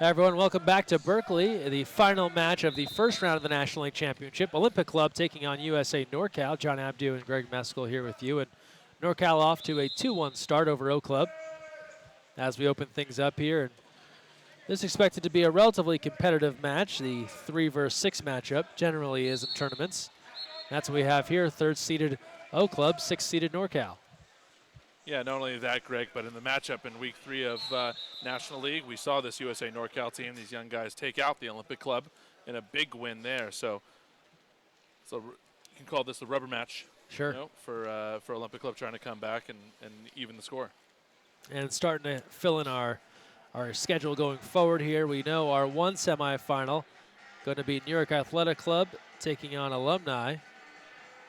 Hi everyone, welcome back to Berkeley, the final match of the first round of the National League Championship. Olympic Club taking on USA NORCAL. John Abdu and Greg Meskel here with you. And NORCAL off to a 2-1 start over O Club as we open things up here. And this is expected to be a relatively competitive match. The 3 versus 6 matchup generally is in tournaments. That's what we have here, third-seeded O Club, sixth-seeded NORCAL. Yeah, not only that, Greg, but in the matchup in week 3 of National League, we saw this USA NorCal team, these young guys, take out the Olympic Club in a big win there. So you can call this the rubber match. Sure. You know, for Olympic Club trying to come back and even the score. And starting to fill in our schedule going forward here. We know our one semifinal going to be New York Athletic Club taking on Alumni.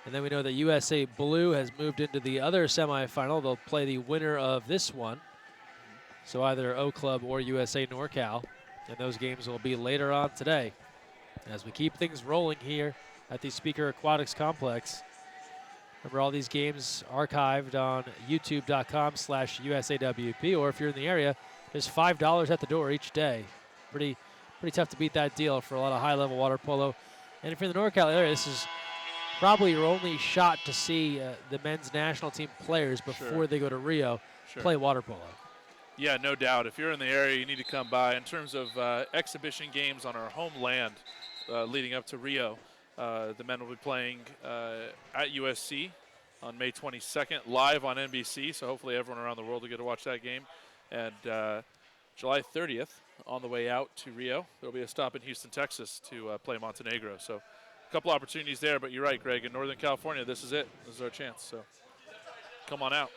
And then we know that USA Blue has moved into the other semifinal. They'll play the winner of this one. So either O Club or USA NorCal. And those games will be later on today. As we keep things rolling here at the Speaker Aquatics Complex. Remember, all these games archived on youtube.com/USAWP. Or if you're in the area, there's $5 at the door each day. Pretty tough to beat that deal for a lot of high-level water polo. And if you're in the NorCal area, this is probably your only shot to see the men's national team players before they go to Rio play water polo. Yeah, no doubt. If you're in the area, you need to come by. In terms of exhibition games on our homeland leading up to Rio, the men will be playing at USC on May 22nd, live on NBC, so hopefully everyone around the world will get to watch that game. And July 30th, on the way out to Rio, there will be a stop in Houston, Texas to play Montenegro. So couple opportunities there, but you're right, Greg. In Northern California, this is it. This is our chance. So come on out.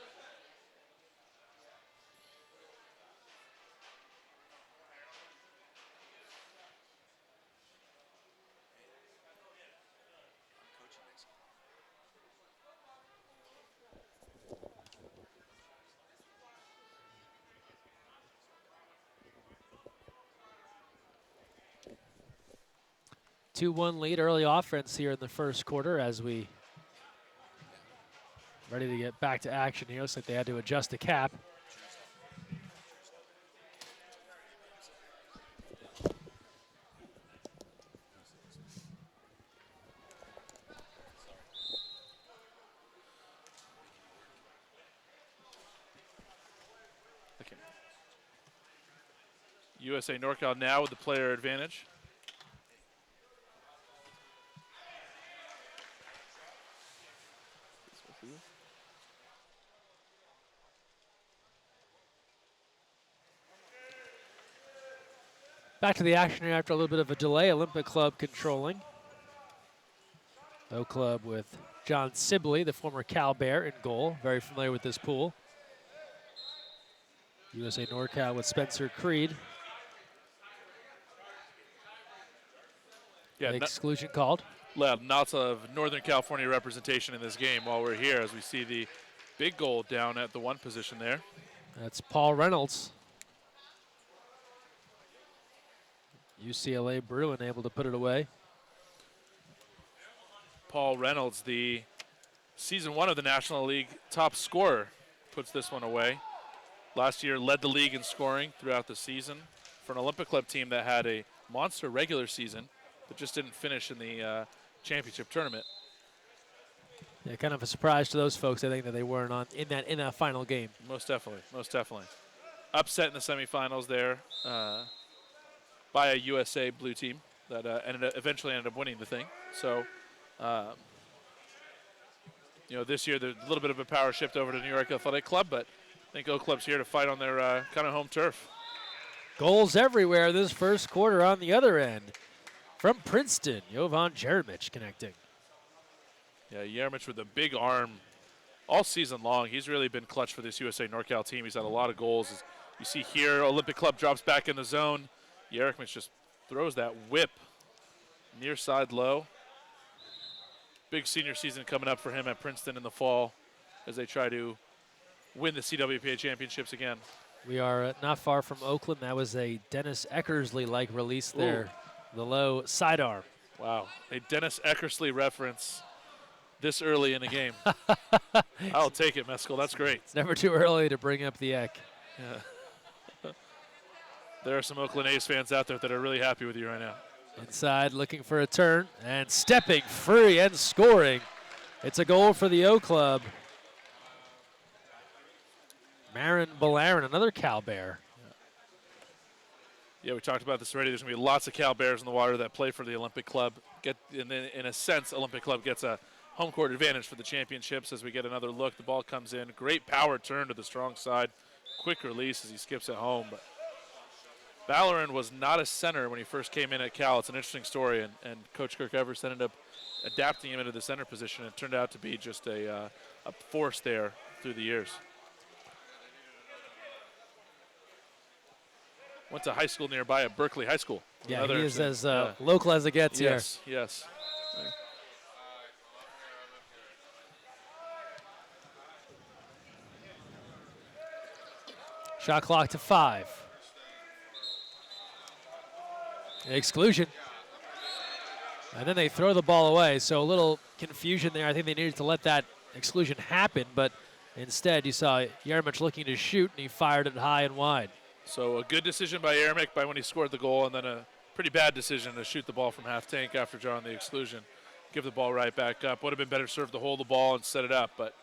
Two-one lead, early offense here in the first quarter as we ready to get back to action here. Looks like they had to adjust the cap. Okay. USA NorCal now with the player advantage. Back to the action here after a little bit of a delay. Olympic Club controlling. O Club with John Sibley, the former Cal Bear, in goal. Very familiar with this pool. USA NorCal with Spencer Creed. Yeah, exclusion called. Lots of Northern California representation in this game while we're here as we see the big goal down at the 1 position there. That's Paul Reynolds. UCLA Bruin able to put it away. Paul Reynolds, the season 1 of the National League top scorer, puts this one away. Last year led the league in scoring throughout the season for an Olympic Club team that had a monster regular season but just didn't finish in the championship tournament. Yeah, kind of a surprise to those folks, I think, that they weren't on in that final game. Most definitely, most definitely. Upset in the semifinals there by a USA Blue team that eventually ended up winning the thing. So, you know, this year there's a little bit of a power shift over to New York Athletic Club, but I think O Club's here to fight on their kind of home turf. Goals everywhere this first quarter on the other end. From Princeton, Jovan Jeremic connecting. Yeah, Jeremic with a big arm all season long. He's really been clutch for this USA NorCal team. He's had a lot of goals. As you see here, Olympic Club drops back in the zone. Jeremic just throws that whip near side low. Big senior season coming up for him at Princeton in the fall as they try to win the CWPA championships again. We are not far from Oakland. That was a Dennis Eckersley-like release there. Ooh. The low sidearm. Wow, a Dennis Eckersley reference this early in the game. I'll take it, Meskel. That's great. It's never too early to bring up the Eck. Yeah. There are some Oakland A's fans out there that are really happy with you right now. Inside, looking for a turn, and stepping free and scoring. It's a goal for the O Club. Marin Balarin, another Cal Bear. Yeah, we talked about this already. There's going to be lots of Cal Bears in the water that play for the Olympic Club. In a sense, Olympic Club gets a home court advantage for the championships as we get another look. The ball comes in. Great power turn to the strong side. Quick release as he skips it home. But Balarin was not a center when he first came in at Cal. It's an interesting story, and Coach Kirk Evers ended up adapting him into the center position. It turned out to be just a force there through the years. Went to high school nearby at Berkeley High School. Yeah, he is as local as it gets here. Yes, yes. Shot clock to 5. Exclusion. And then they throw the ball away, so a little confusion there. I think they needed to let that exclusion happen, but instead you saw Yermich looking to shoot, and he fired it high and wide. So a good decision by Yermich by when he scored the goal, and then a pretty bad decision to shoot the ball from half tank after drawing the exclusion. Give the ball right back up. Would have been better served to hold the ball and set it up, but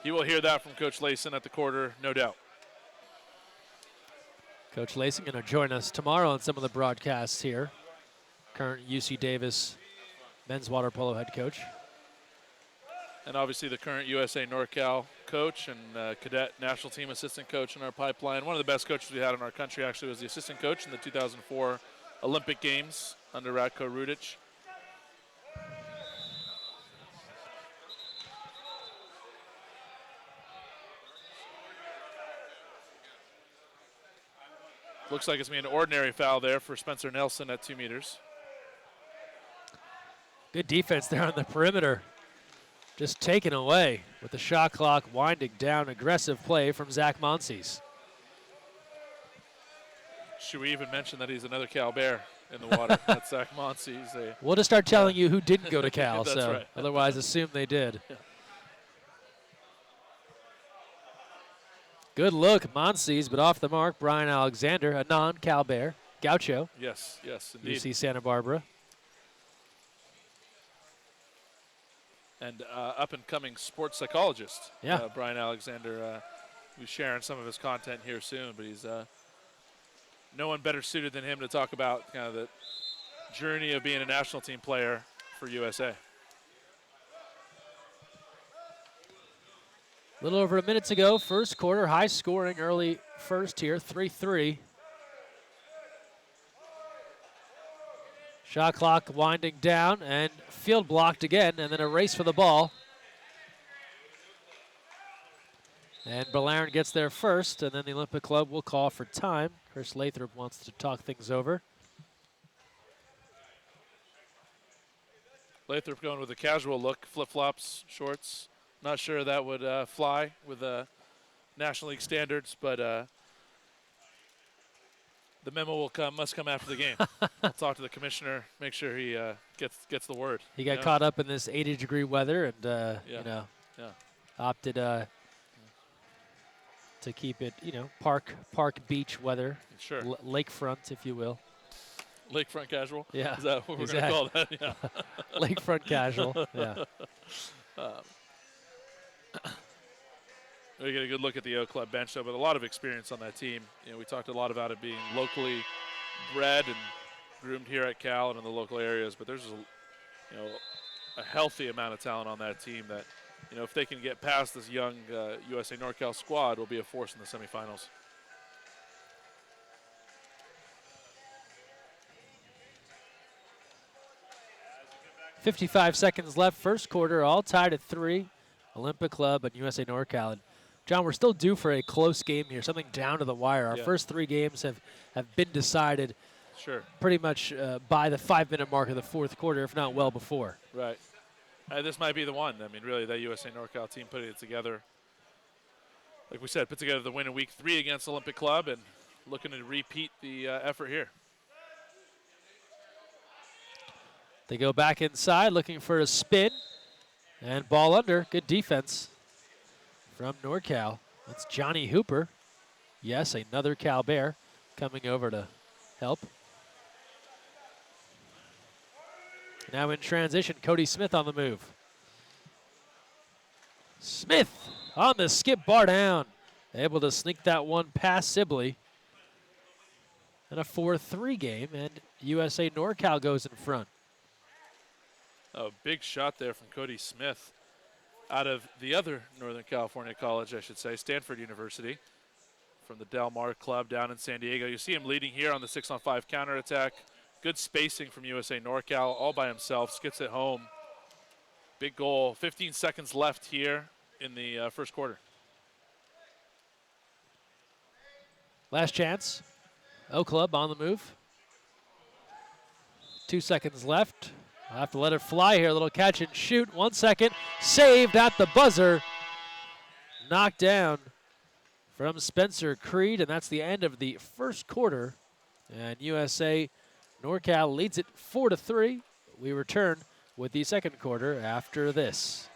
he will hear that from Coach Layson at the quarter, no doubt. Coach Layson going to join us tomorrow on some of the broadcasts here. Current UC Davis men's water polo head coach. And obviously the current USA NORCAL coach and cadet national team assistant coach in our pipeline. One of the best coaches we had in our country actually was the assistant coach in the 2004 Olympic Games under Ratko Rudic. Looks like it's going to be an ordinary foul there for Spencer Nelson at 2 meters. Good defense there on the perimeter. Just taken away with the shot clock winding down. Aggressive play from Zach Monsees. Should we even mention that he's another Cal Bear in the water? That's Zach Monsees. We'll just start telling you who didn't go to Cal, That's so right. otherwise assume they did. Yeah. Good look, Monsees, but off the mark. Brian Alexander, a non-Cal Bear. Gaucho. Yes, yes, indeed. UC Santa Barbara. And up-and-coming sports psychologist, Yeah. Brian Alexander. We're sharing some of his content here soon, but he's no one better suited than him to talk about kind of the journey of being a national team player for USA. A little over a minute to go, first quarter, high scoring early first here, 3-3. Shot clock winding down and field blocked again, and then a race for the ball. And Balarin gets there first, and then the Olympic Club will call for time. Chris Lathrop wants to talk things over. Lathrop going with a casual look, flip-flops, shorts. Not sure that would fly with National League standards, but the memo must come after the game. I'll talk to the commissioner, make sure he gets the word. He got caught up in this 80-degree weather and, opted to keep it, park beach weather. Sure. Lakefront, if you will. Lakefront casual? Yeah. Is that what we're going to call that? Yeah. Lakefront casual, yeah. We get a good look at the O Club bench, though, but a lot of experience on that team. We talked a lot about it being locally bred and groomed here at Cal and in the local areas, but there's a healthy amount of talent on that team that, if they can get past this young USA NORCAL squad, will be a force in the semifinals. .55 seconds left, first quarter, all tied at 3. Olympic Club and USA NORCAL. And John, we're still due for a close game here, something down to the wire. Our first 3 games have been decided pretty much by the 5-minute mark of the fourth quarter, if not well before. Right. This might be the one. I mean, really, that USA NORCAL team putting it together. Like we said, put together the win in week 3 against Olympic Club and looking to repeat the effort here. They go back inside looking for a spin. And ball under, good defense from NORCAL. That's Johnny Hooper. Yes, another Cal Bear. coming over to help. Now in transition, Cody Smith on the move. Smith on the skip bar down. Able to sneak that one past Sibley. And a 4-3 game, and USA NorCal goes in front. A big shot there from Cody Smith out of the other Northern California college, I should say, Stanford University, from the Del Mar Club down in San Diego. You see him leading here on the 6-on-5 counterattack. Good spacing from USA NorCal, all by himself, skips it home. Big goal, 15 seconds left here in the first quarter. Last chance. O Club on the move. 2 seconds left. I'll have to let it fly here. A little catch and shoot. 1 second. Saved at the buzzer. Knocked down from Spencer Creed, and that's the end of the first quarter. And USA NorCal leads it 4-3. We return with the second quarter after this.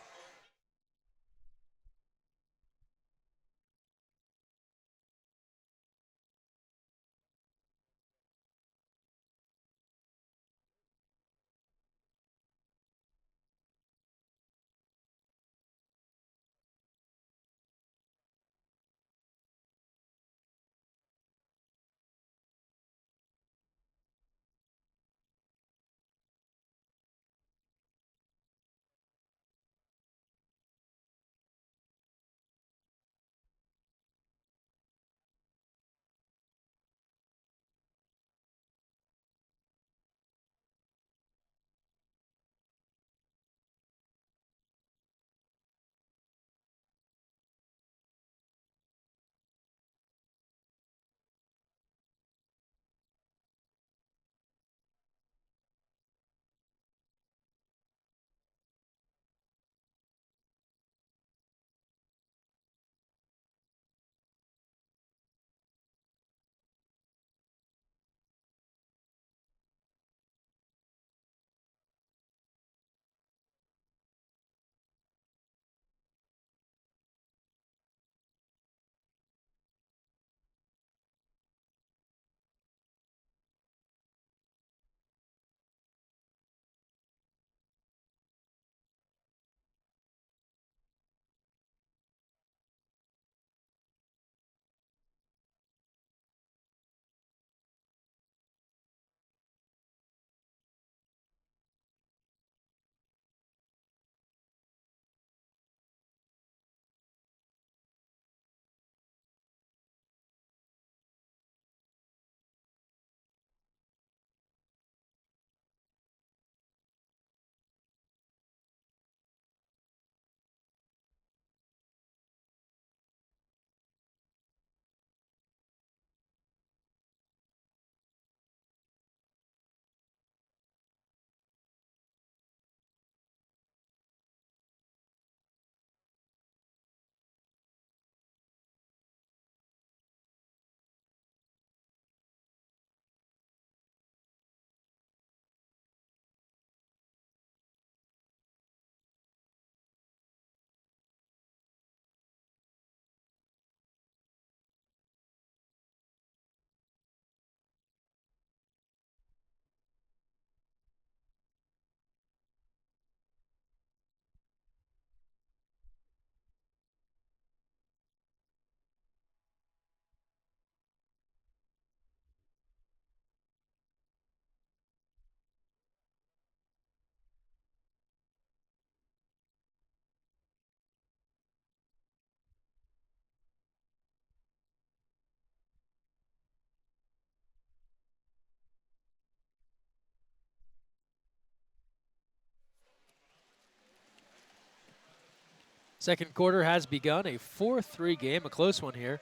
Second quarter has begun, a 4-3 game, a close one here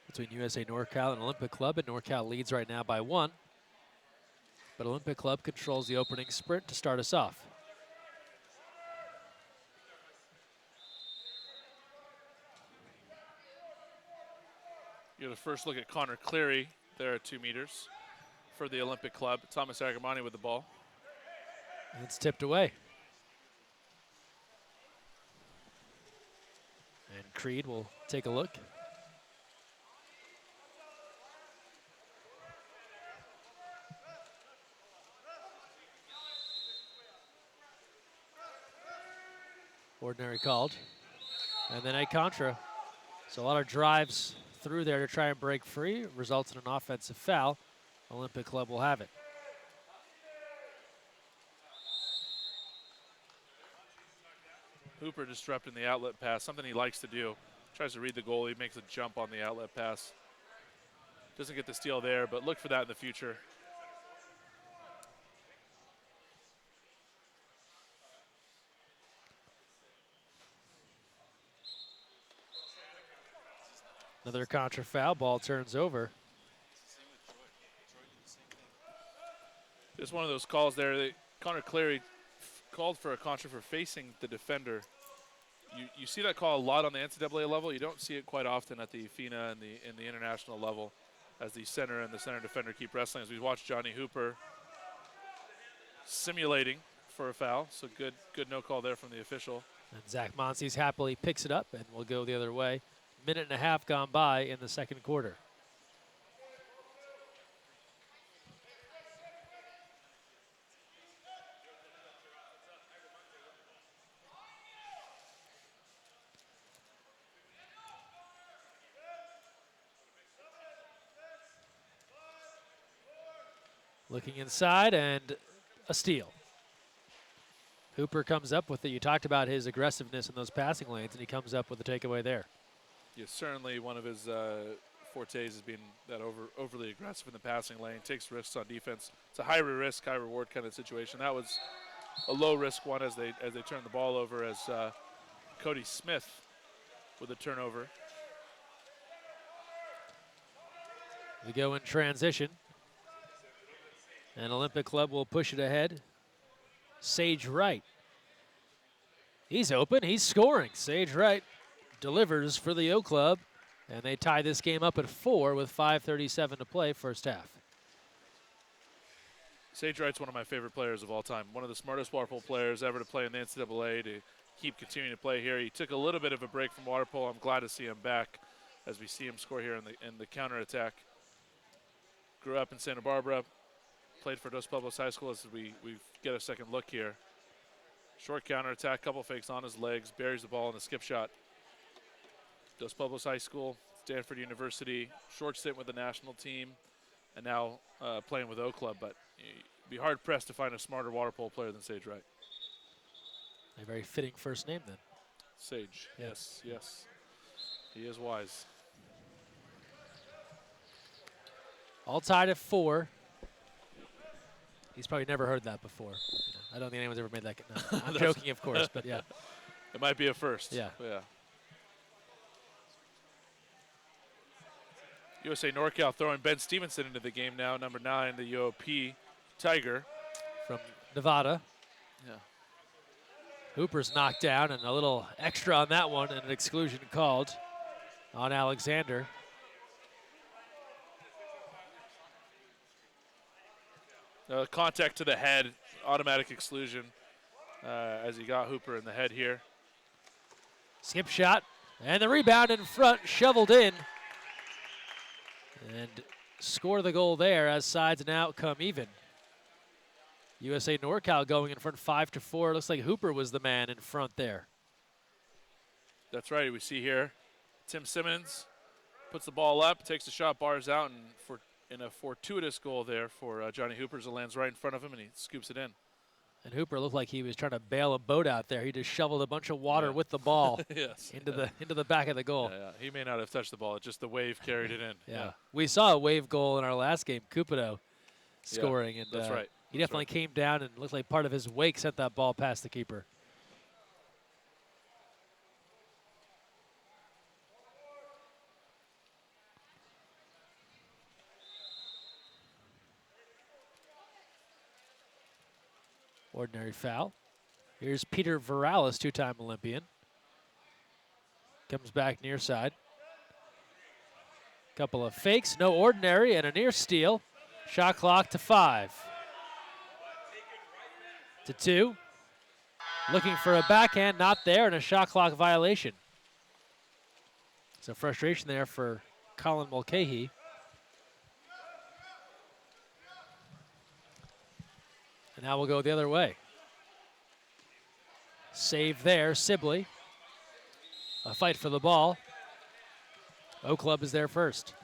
between USA NorCal and Olympic Club, and NorCal leads right now by 1. But Olympic Club controls the opening sprint to start us off. You get a first look at Connor Cleary there at 2 meters for the Olympic Club. Thomas Agamani with the ball. And it's tipped away. And Creed will take a look. Ordinary called. And then a contra. So a lot of drives through there to try and break free. Results in an offensive foul. Olympic Club will have it. Hooper disrupting the outlet pass, something he likes to do. Tries to read the goalie, makes a jump on the outlet pass. Doesn't get the steal there, but look for that in the future. Another contra foul. Ball turns over. Just one of those calls there. Connor Cleary called for a contra for facing the defender. You see that call a lot on the NCAA level. You don't see it quite often at the FINA and the international level, as the center and the center defender keep wrestling. As we watch Johnny Hooper simulating for a foul, so good no call there from the official. And Zach Monsees happily picks it up and will go the other way. Minute and a half gone by in the second quarter. Looking inside and a steal. Hooper comes up with it. You talked about his aggressiveness in those passing lanes, and he comes up with the takeaway there. Yeah, certainly one of his fortes is being that overly aggressive in the passing lane, takes risks on defense. It's a high risk, high reward kind of situation. That was a low risk one as they turn the ball over, as Cody Smith with a turnover. We go in transition. And Olympic Club will push it ahead. Sage Wright. He's open, he's scoring. Sage Wright delivers for the O Club, and they tie this game up at 4 with 5:37 to play first half. Sage Wright's one of my favorite players of all time. One of the smartest water polo players ever to play in the NCAA, to keep continuing to play here. He took a little bit of a break from water polo. I'm glad to see him back as we see him score here in the counterattack. Grew up in Santa Barbara, played for Dos Pueblos High School as we get a second look here. Short counterattack, couple fakes on his legs, buries the ball in the skip shot. Dos Pueblos High School, Stanford University, short stint with the national team, and now playing with O Club. But you'd be hard-pressed to find a smarter water polo player than Sage Wright. A very fitting first name then. Sage, Yeah. yes. He is wise. All tied at 4. He's probably never heard that before. I don't think anyone's ever made that. No, I'm joking, of course, but yeah. It might be a first. Yeah. USA NorCal throwing Ben Stevenson into the game now, number 9, the UOP Tiger. From Nevada. Yeah. Hooper's knocked down, and a little extra on that one, and an exclusion called on Alexander. Contact to the head, automatic exclusion as he got Hooper in the head here. Skip shot, and the rebound in front, shoveled in. And score the goal there as sides and out come even. USA NorCal going in front 5-4. Looks like Hooper was the man in front there. That's right, we see here Tim Simmons puts the ball up, takes the shot, bars out, and in a fortuitous goal there for Johnny Hooper, as it lands right in front of him, and he scoops it in. And Hooper looked like he was trying to bail a boat out there. He just shoveled a bunch of water with the ball yes. into the back of the goal. Yeah. He may not have touched the ball, just the wave carried it in. Yeah. We saw a wave goal in our last game, Cupido scoring. And that's right. He definitely came down and looked like part of his wake sent that ball past the keeper. Ordinary foul. Here's Peter Varales, 2-time Olympian. Comes back near side. Couple of fakes, no ordinary, and a near steal. Shot clock to 5. To 2. Looking for a backhand, not there, and a shot clock violation. So frustration there for Colin Mulcahy. And now we'll go the other way. Save there, Sibley. A fight for the ball. O Club is there first.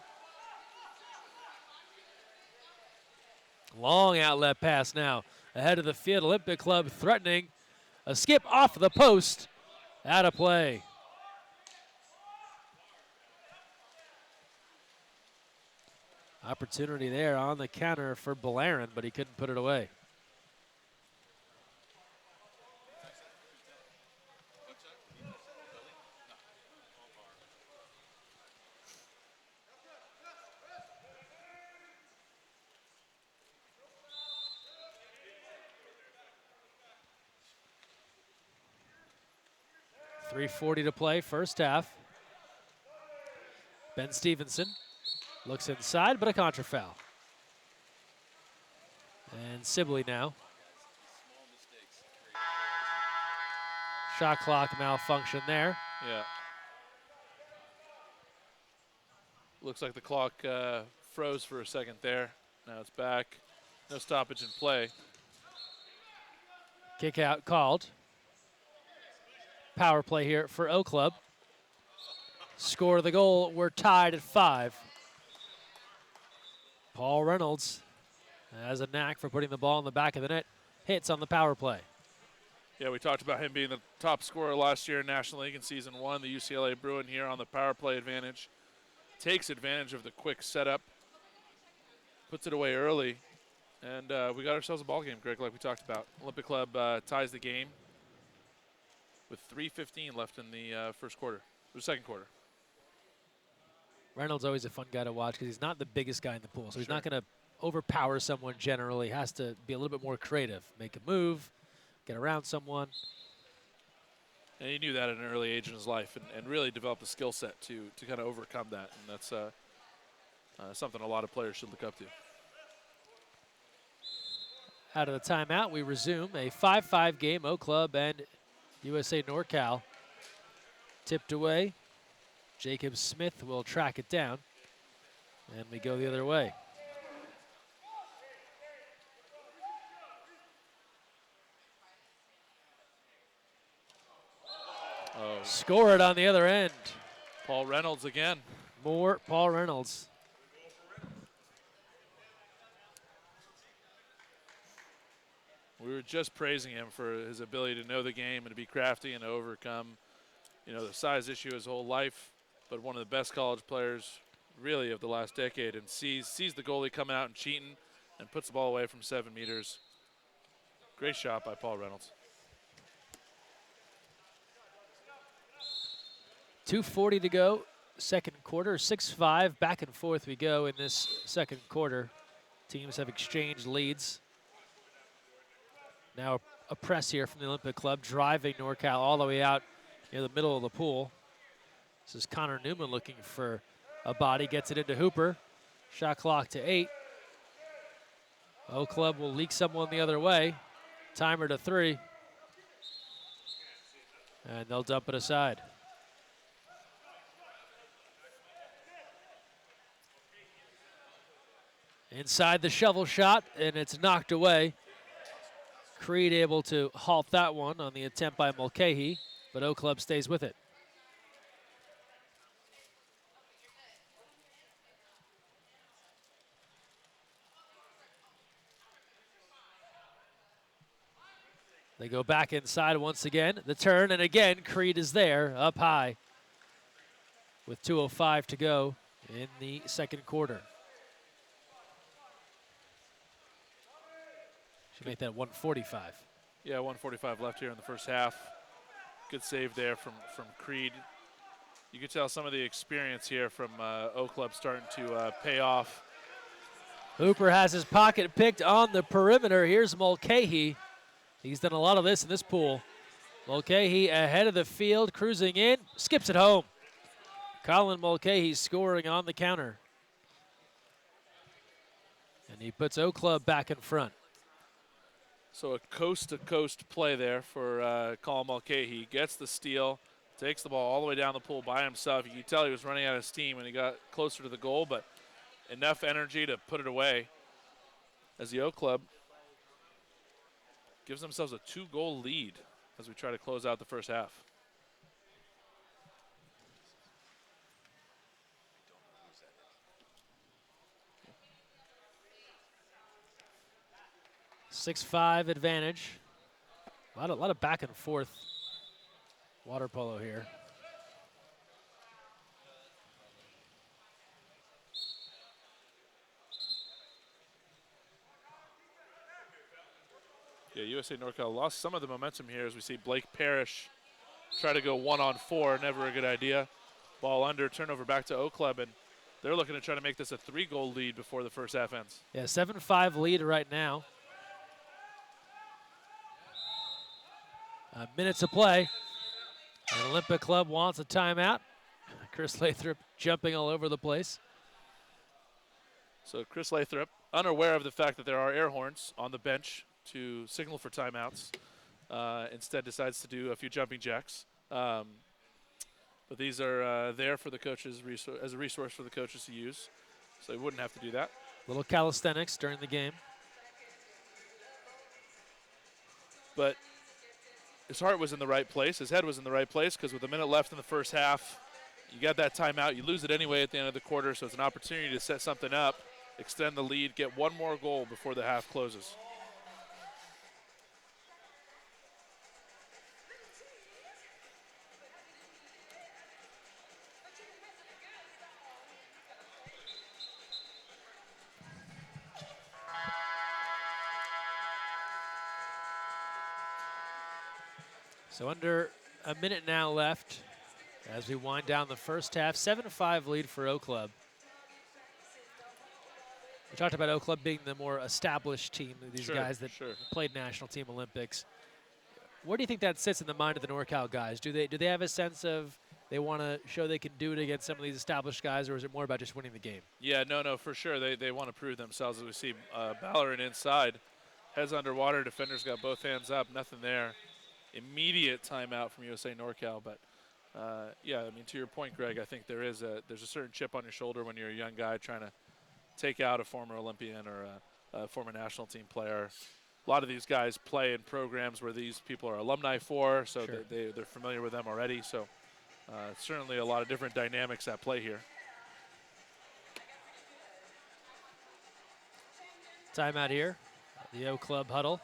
Long outlet pass now. Ahead of the field, Olympic Club threatening. A skip off the post. Out of play. Opportunity there on the counter for Belaren, but he couldn't put it away. .340 to play, first half. Ben Stevenson looks inside, but a contra foul. And Sibley now. Shot clock malfunction there. Yeah. Looks like the clock froze for a second there. Now it's back. No stoppage in play. Kick out called. Power play here for O Club. Score the goal, we're tied at 5. Paul Reynolds has a knack for putting the ball in the back of the net. Hits on the power play. Yeah, we talked about him being the top scorer last year in National League in Season 1. The UCLA Bruin here on the power play advantage. Takes advantage of the quick setup. Puts it away early. And we got ourselves a ball game, Greg, like we talked about. Olympic Club ties the game with 3:15 left in the first quarter, or second quarter. Reynolds always a fun guy to watch because he's not the biggest guy in the pool, so he's Sure. not going to overpower someone generally. Has to be a little bit more creative. Make a move, get around someone. And he knew that at an early age in his life and really developed a skill set to kind of overcome that. And that's something a lot of players should look up to. Out of the timeout, we resume a 5-5 game. O Club and USA NorCal tipped away. Jacob Smith will track it down, and we go the other way. Oh. Score it on the other end. Paul Reynolds again. More Paul Reynolds. We were just praising him for his ability to know the game and to be crafty and to overcome, the size issue his whole life. But one of the best college players, really, of the last decade, and sees the goalie come out and cheating and puts the ball away from 7 meters. Great shot by Paul Reynolds. 2:40 to go, second quarter, 6-5, back and forth we go in this second quarter. Teams have exchanged leads. Now a press here from the Olympic Club, driving NorCal all the way out near the middle of the pool. This is Connor Newman looking for a body, gets it into Hooper. Shot clock to 8. O Club will leak someone the other way. Timer to 3. And they'll dump it aside. Inside the shovel shot, and it's knocked away. Creed able to halt that one on the attempt by Mulcahy, but O Club stays with it. They go back inside once again. The turn, and again, Creed is there, up high, with 2:05 to go in the second quarter. Should make that 1:45. Yeah, 1:45 left here in the first half. Good save there from Creed. You could tell some of the experience here from O Club starting to pay off. Hooper has his pocket picked on the perimeter. Here's Mulcahy. He's done a lot of this in this pool. Mulcahy ahead of the field, cruising in, skips it home. Colin Mulcahy scoring on the counter. And he puts O Club back in front. So a coast-to-coast play there for Colin Mulcahy. He gets the steal, takes the ball all the way down the pool by himself. You can tell he was running out of steam when he got closer to the goal, but enough energy to put it away as the O Club gives themselves a 2-goal lead. as we try to close out the first half. – 6-5 advantage. A lot of back and forth water polo here. Yeah, USA NorCal lost some of the momentum here as we see Blake Parrish try to go 1-on-4. Never a good idea. Ball under, turnover back to O Club, and they're looking to try to make this a 3-goal lead before the first half ends. Yeah, 7-5 lead right now. Minutes to play. And Olympic Club wants a timeout. Chris Lathrop jumping all over the place. So Chris Lathrop, unaware of the fact that there are air horns on the bench to signal for timeouts, instead decides to do a few jumping jacks. But these are there for the coaches, as a resource for the coaches to use, so he wouldn't have to do that. Little calisthenics during the game. But his heart was in the right place. His head was in the right place, because with a minute left in the first half, you got that timeout. You lose it anyway at the end of the quarter, so it's an opportunity to set something up, extend the lead, get one more goal before the half closes. So under a minute now left as we wind down the first half. 7-5 lead for O Club. We talked about O Club being the more established team, these guys that played national team Olympics. Where do you think that sits in the mind of the NorCal guys? Do they have a sense of they want to show they can do it against some of these established guys, or is it more about just winning the game? Yeah, no, for sure. They want to prove themselves. As we see Ballerin inside, heads underwater, defenders got both hands up, nothing there. Immediate timeout from USA NorCal, but yeah, I mean, to your point, Greg, I think there's a certain chip on your shoulder when you're a young guy trying to take out a former Olympian or a former national team player. A lot of these guys play in programs where these people are alumni for, so they're familiar with them already. So certainly a lot of different dynamics at play here. Timeout here, the O Club huddle.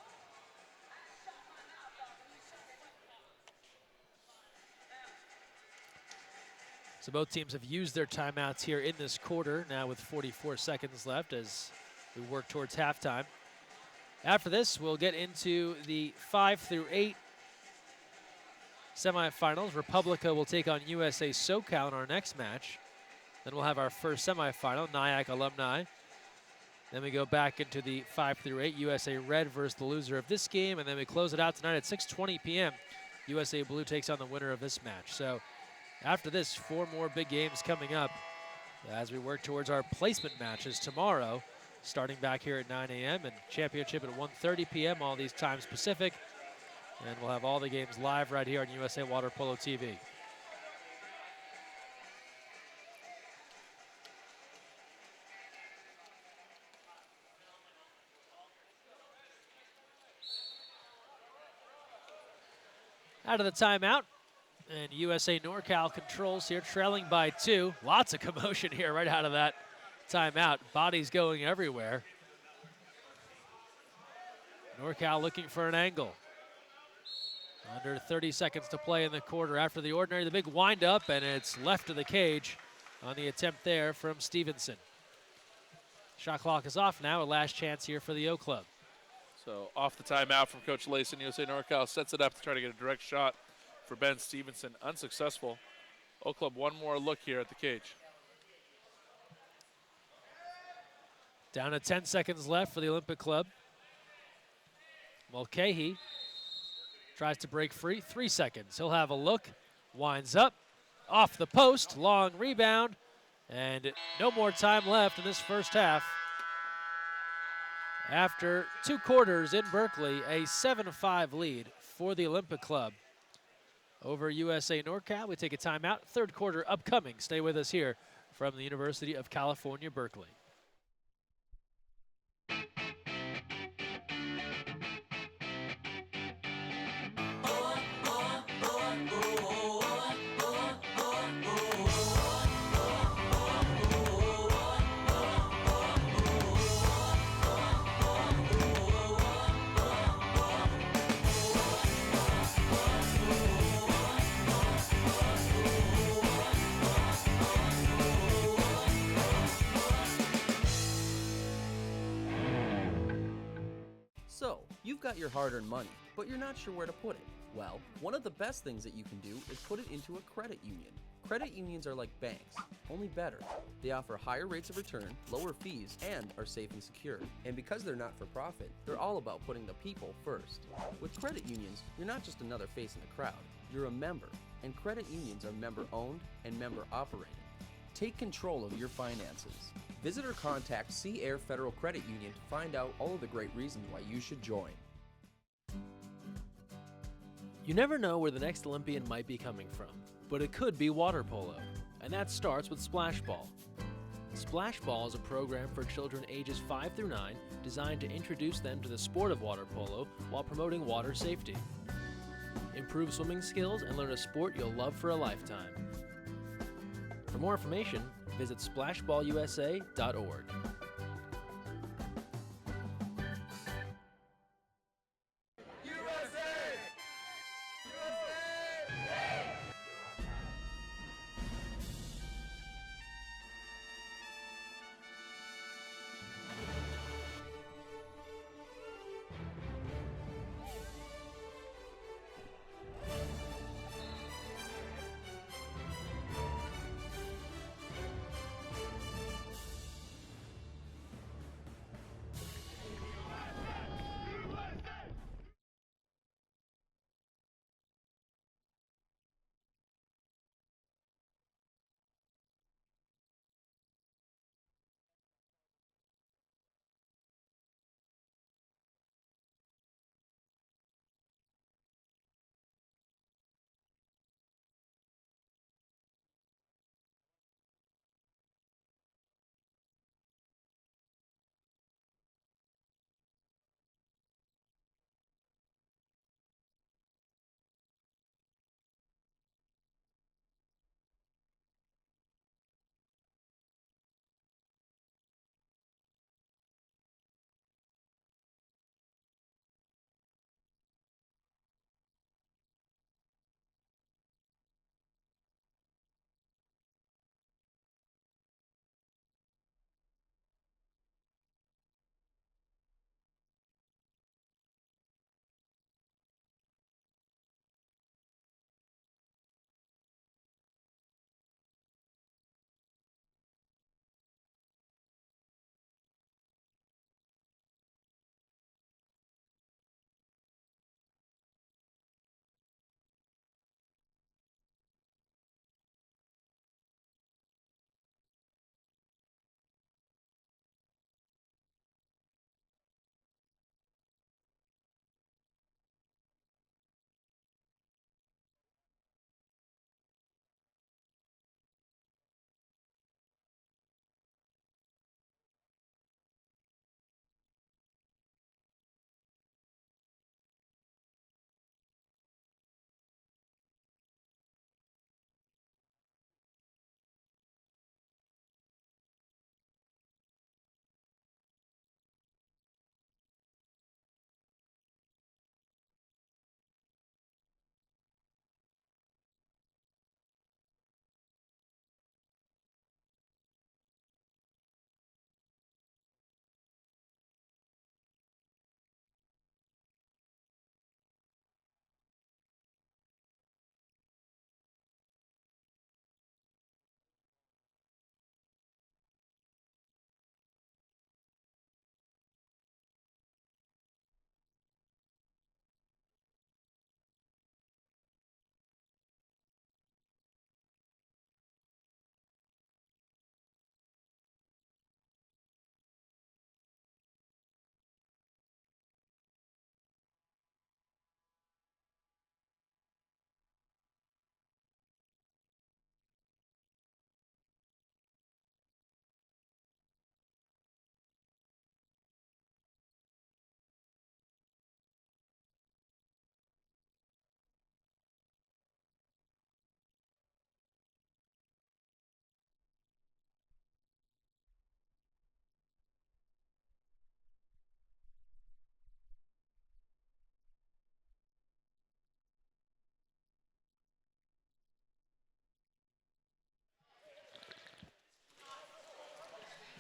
So both teams have used their timeouts here in this quarter, now with 44 seconds left as we work towards halftime. After this, we'll get into the 5 through 8 semifinals. Republica will take on USA SoCal in our next match. Then we'll have our first semifinal, Nyack alumni. Then we go back into the 5 through 8, USA Red versus the loser of this game. And then we close it out tonight at 6:20 p.m. USA Blue takes on the winner of this match. So after this, 4 more big games coming up as we work towards our placement matches tomorrow, starting back here at 9 a.m. and championship at 1:30 p.m., all these times Pacific. And we'll have all the games live right here on USA Water Polo TV. Out of the timeout. And USA NorCal controls here, trailing by 2. Lots of commotion here right out of that timeout. Bodies going everywhere. NorCal looking for an angle. Under 30 seconds to play in the quarter. After the ordinary, the big wind-up, and it's left of the cage on the attempt there from Stevenson. Shot clock is off now, a last chance here for the O Club. So off the timeout from Coach Layson, USA NorCal sets it up to try to get a direct shot for Ben Stevenson, unsuccessful. O Club one more look here at the cage. Down to 10 seconds left for the Olympic Club. Mulcahy tries to break free, 3 seconds. He'll have a look, winds up, off the post, long rebound, and no more time left in this first half. After 2 quarters in Berkeley, a 7-5 lead for the Olympic Club over USA NorCal. We take a timeout. 3rd quarter upcoming. Stay with us here from the University of California, Berkeley. So, you've got your hard-earned money, but you're not sure where to put it. Well, one of the best things that you can do is put it into a credit union. Credit unions are like banks, only better. They offer higher rates of return, lower fees, and are safe and secure. And because they're not for profit, they're all about putting the people first. With credit unions, you're not just another face in the crowd, you're a member. And credit unions are member-owned and member-operated. Take control of your finances. Visit or contact Sea Air Federal Credit Union to find out all of the great reasons why you should join. You never know where the next Olympian might be coming from, but it could be water polo, and that starts with Splash Ball. Splash Ball is a program for children ages 5 through 9 designed to introduce them to the sport of water polo while promoting water safety. Improve swimming skills and learn a sport you'll love for a lifetime. For more information, visit splashballusa.org.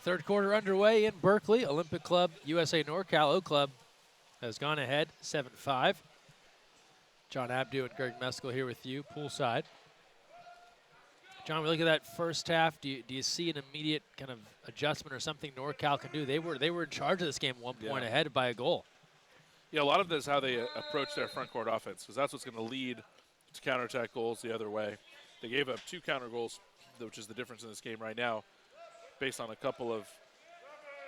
Third quarter underway in Berkeley. Olympic Club, USA NORCAL O Club has gone ahead 7-5. John Abdu and Greg Meskel here with you, poolside. John, we look at that first half. Do you see an immediate kind of adjustment or something NorCal can do? They were in charge of this game, 1 point ahead by a goal. Yeah, a lot of this is how they approach their front court offense, because that's what's going to lead to counterattack goals the other way. They gave up 2 counter goals, which is the difference in this game right now, based on a couple of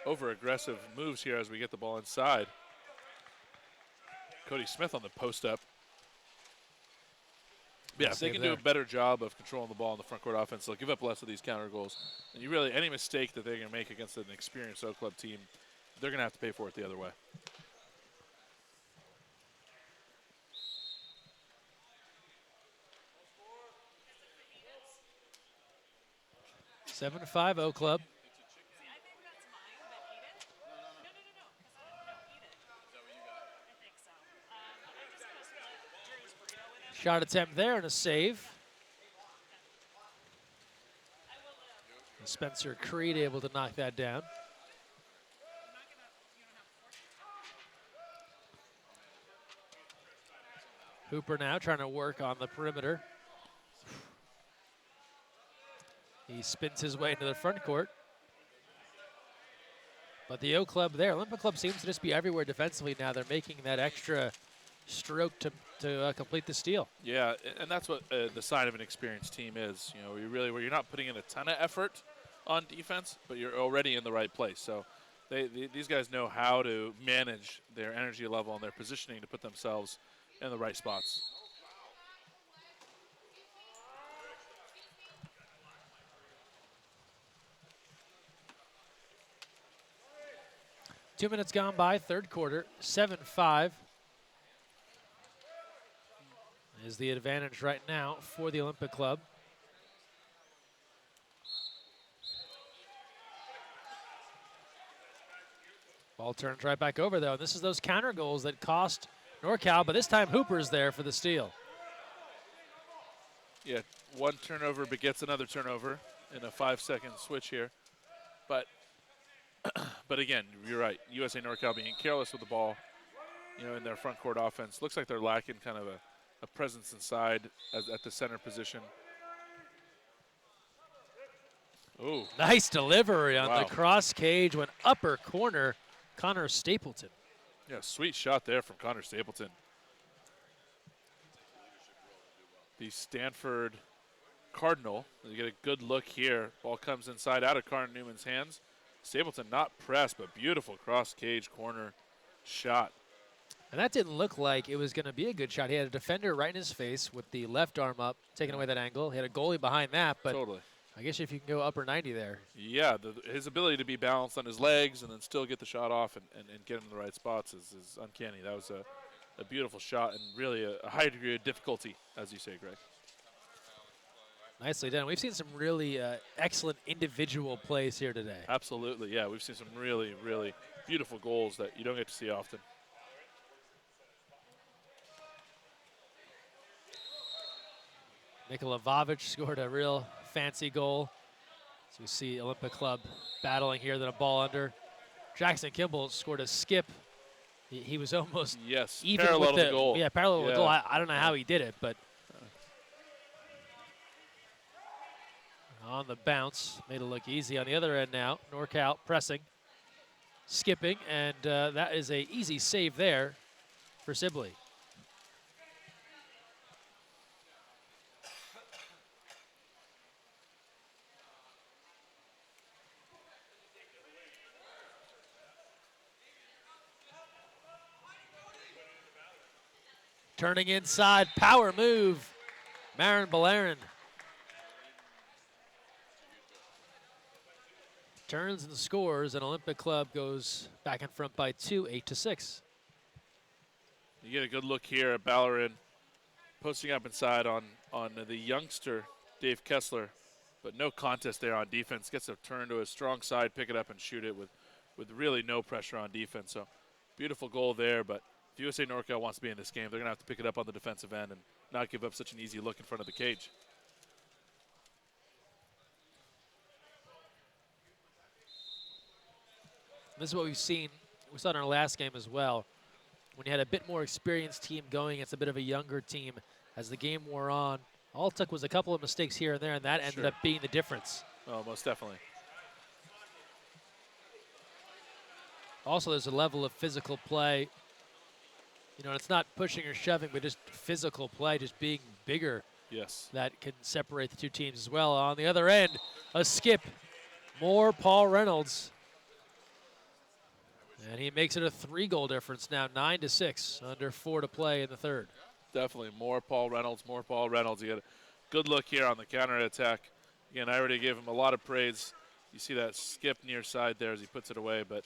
over-aggressive moves here as we get the ball inside. Cody Smith on the post-up. Yeah, if they can do a better job of controlling the ball in the front court offense, they'll give up less of these counter goals. And you really, any mistake that they're going to make against an experienced Oak Club team, they're going to have to pay for it the other way. Seven to 5, Oak Club. Shot attempt there and a save. And Spencer Creed able to knock that down. Hooper now trying to work on the perimeter. He spins his way into the front court. But the Oak Club there, Olympic Club seems to just be everywhere defensively now. They're making that extra stroke to complete the steal. Yeah, and that's what the sign of an experienced team is. You know, where you're not putting in a ton of effort on defense, but you're already in the right place. So these guys know how to manage their energy level and their positioning to put themselves in the right spots. Two minutes gone by, third quarter, 7-5 is the advantage right now for the Olympic Club. Ball turns right back over, though. This is those counter goals that cost NorCal, but this time Hooper's there for the steal. Yeah, one turnover begets another turnover in a 5-second switch here. But again, you're right. USA NorCal being careless with the ball, you know, in their front court offense. Looks like they're lacking kind of a presence inside at the center position. Ooh. Nice delivery on the cross cage, went upper corner, Connor Stapleton. Yeah, sweet shot there from Connor Stapleton. The Stanford Cardinal. You get a good look here. Ball comes inside out of Carter Newman's hands. Stapleton not pressed, but beautiful cross-cage corner shot. And that didn't look like it was going to be a good shot. He had a defender right in his face with the left arm up, taking away that angle. He had a goalie behind that, but totally. I guess if you can go upper 90 there. Yeah, his ability to be balanced on his legs and then still get the shot off and get him in the right spots is uncanny. That was a beautiful shot and really a high degree of difficulty, as you say, Greg. Nicely done. We've seen some really excellent individual plays here today. Absolutely, yeah. We've seen some really, really beautiful goals that you don't get to see often. Nikola Vavic scored a real fancy goal. So we see Olympic Club battling here, then a ball under. Jackson Kimball scored a skip. He was almost even parallel with to the goal. Yeah, parallel to the goal. I don't know how he did it, but on the bounce, made it look easy. On the other end now, NorCal pressing, skipping, and that is a easy save there for Sibley. Turning inside, power move, Marin Balarin. Turns and scores, and Olympic Club goes back in front by 2, 8-6. You get a good look here at Balarin posting up inside on the youngster, Dave Kessler, but no contest there on defense. Gets a turn to his strong side, pick it up and shoot it with really no pressure on defense. So beautiful goal there, but if USA NorCal wants to be in this game, they're going to have to pick it up on the defensive end and not give up such an easy look in front of the cage. This is what we've seen. We saw it in our last game as well. when you had a bit more experienced team going, it's a bit of a younger team. As the game wore on, all it took was a couple of mistakes here and there, and that ended up being the difference. Oh, most definitely. Also, there's a level of physical play. You know, it's not pushing or shoving, but just physical play, just being bigger. Yes. That can separate the two teams as well. On the other end, a skip. More Paul Reynolds. And he makes it a 3-goal difference now, 9-6, under 4 to play in the third. Definitely more Paul Reynolds, more Paul Reynolds. You get a good look here on the counterattack. Again, I already gave him a lot of praise. You see that skip near side there as he puts it away, but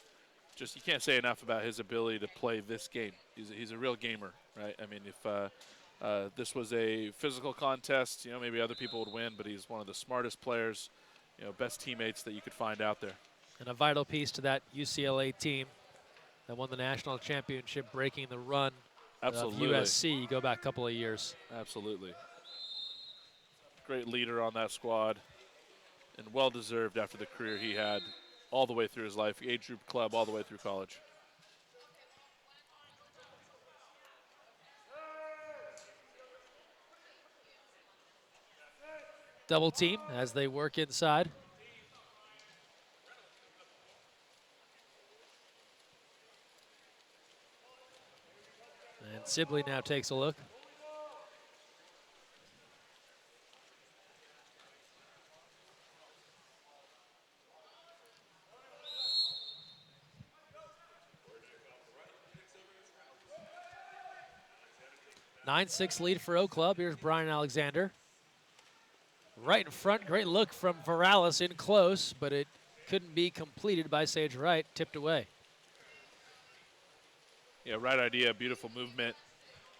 just you can't say enough about his ability to play this game. He's a real gamer, right? I mean, if this was a physical contest, you know, maybe other people would win, but he's one of the smartest players, you know, best teammates that you could find out there. And a vital piece to that UCLA team that won the national championship, breaking the run Absolutely. of USC. You go back a couple of years. Absolutely. Great leader on that squad, and well-deserved after the career he had all the way through his life, age group club all the way through college. Double team as they work inside. And Sibley now takes a look. (9-6) lead for Oak Club. Here's Brian Alexander. Right in front, great look from Varales in close, but it couldn't be completed by Sage Wright, tipped away. Yeah, right idea, beautiful movement,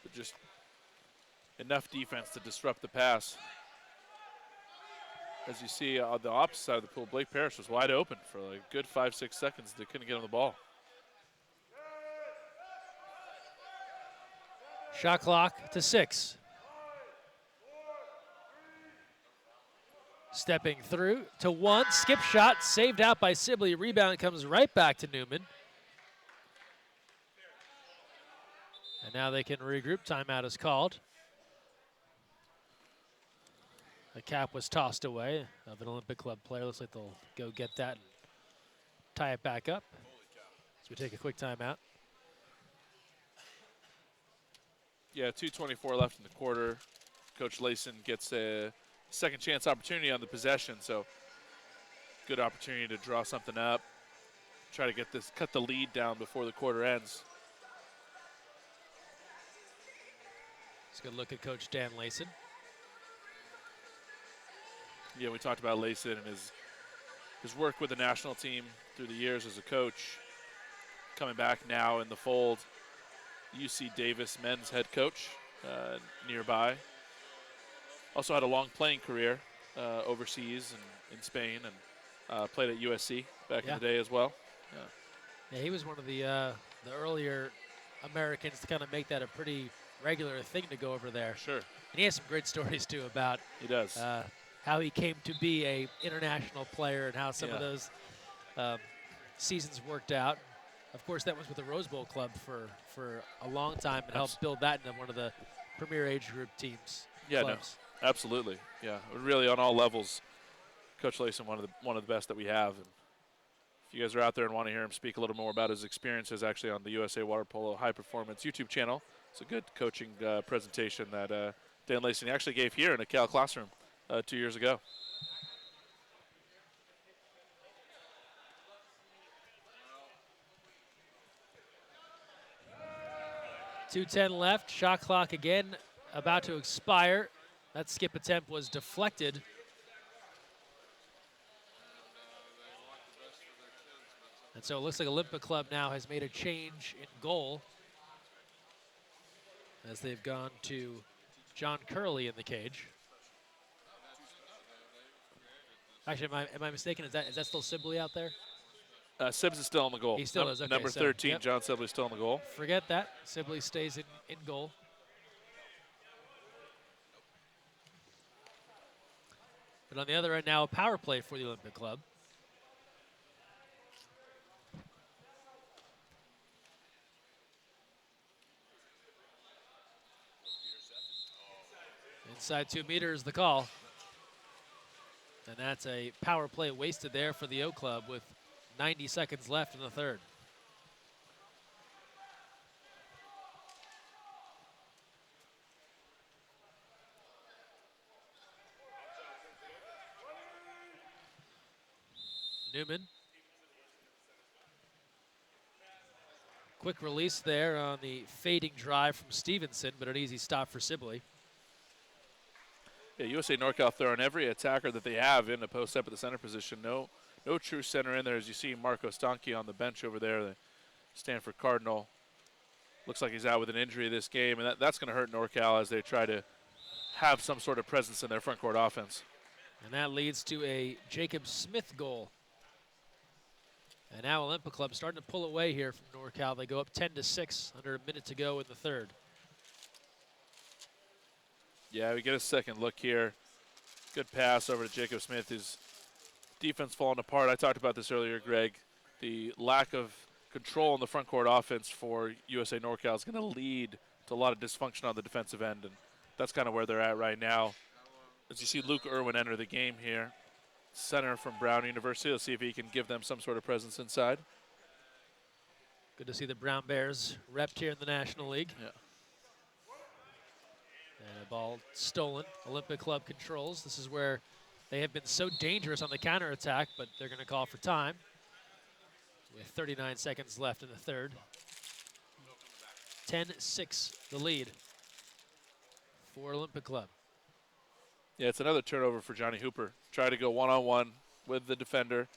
but just enough defense to disrupt the pass. As you see on the opposite side of the pool, Blake Parrish was wide open for like a good 5-6 seconds. They couldn't get on the ball. Shot clock to 6. Stepping through to 1, skip shot, saved out by Sibley. Rebound comes right back to Newman. And now they can regroup. Timeout is called. The cap was tossed away of an Olympic Club player. Looks like they'll go get that and tie it back up. So we take a quick timeout. Yeah, 2:24 left in the quarter. Coach Layson gets a second chance opportunity on the possession, so good opportunity to draw something up, try to get this, cut the lead down before the quarter ends. Let's go look at Coach Dan Layson. Yeah, we talked about Layson and his work with the national team through the years as a coach. Coming back now in the fold, UC Davis men's head coach nearby. Also had a long playing career overseas and in Spain, and played at USC back in the day as well. Yeah, he was one of the earlier Americans to kind of make that a pretty regular thing to go over there. Sure. And he has some great stories too about he does how he came to be a international player and how some of those seasons worked out. Of course, that was with the Rose Bowl club for a long time and helped build that into one of the premier age group teams. Yeah, clubs. no, absolutely. Yeah, really on all levels, Coach Layson, one of the best that we have. And if you guys are out there and want to hear him speak a little more about his experiences, actually on the USA Water Polo High Performance YouTube channel, it's a good coaching presentation that Dan Layson actually gave here in a Cal classroom 2 years ago. .210 left, shot clock again about to expire. That skip attempt was deflected. And so it looks like Olympic Club now has made a change in goal as they've gone to John Curley in the cage. Actually, am I mistaken? Is that still Sibley out there? Sibbs is still on the goal. He still is. Okay, number so, 13, John Sibley, still on the goal. Forget that. Sibley stays in goal. But on the other end now, a power play for the Olympic Club. Inside 2 meters, the call. And that's a power play wasted there for the O Club with 90 seconds left in the third. Newman. Quick release there on the fading drive from Stevenson, but an easy stop for Sibley. Yeah, USA NorCal throwing every attacker that they have in the post up at the center position. No true center in there, as you see Marco Stanchi on the bench over there, the Stanford Cardinal. Looks like he's out with an injury this game, and that's going to hurt NorCal as they try to have some sort of presence in their front court offense. And that leads to a Jacob Smith goal. And now Olympic Club starting to pull away here from NorCal. They go up 10-6, under a minute to go in the third. Yeah, we get a second look here. Good pass over to Jacob Smith. His defense falling apart. I talked about this earlier, Greg. The lack of control in the front court offense for USA NorCal is going to lead to a lot of dysfunction on the defensive end, and that's kind of where they're at right now. As you see Luke Irwin enter the game here, center from Brown University. Let's see if he can give them some sort of presence inside. Good to see the Brown Bears repped here in the National League. Yeah. And a ball stolen. Olympic Club controls. This is where they have been so dangerous on the counterattack, but they're going to call for time. With 39 seconds left in the third. 10-6 the lead for Olympic Club. Yeah, it's another turnover for Johnny Hooper. Try to go one-on-one with the defender.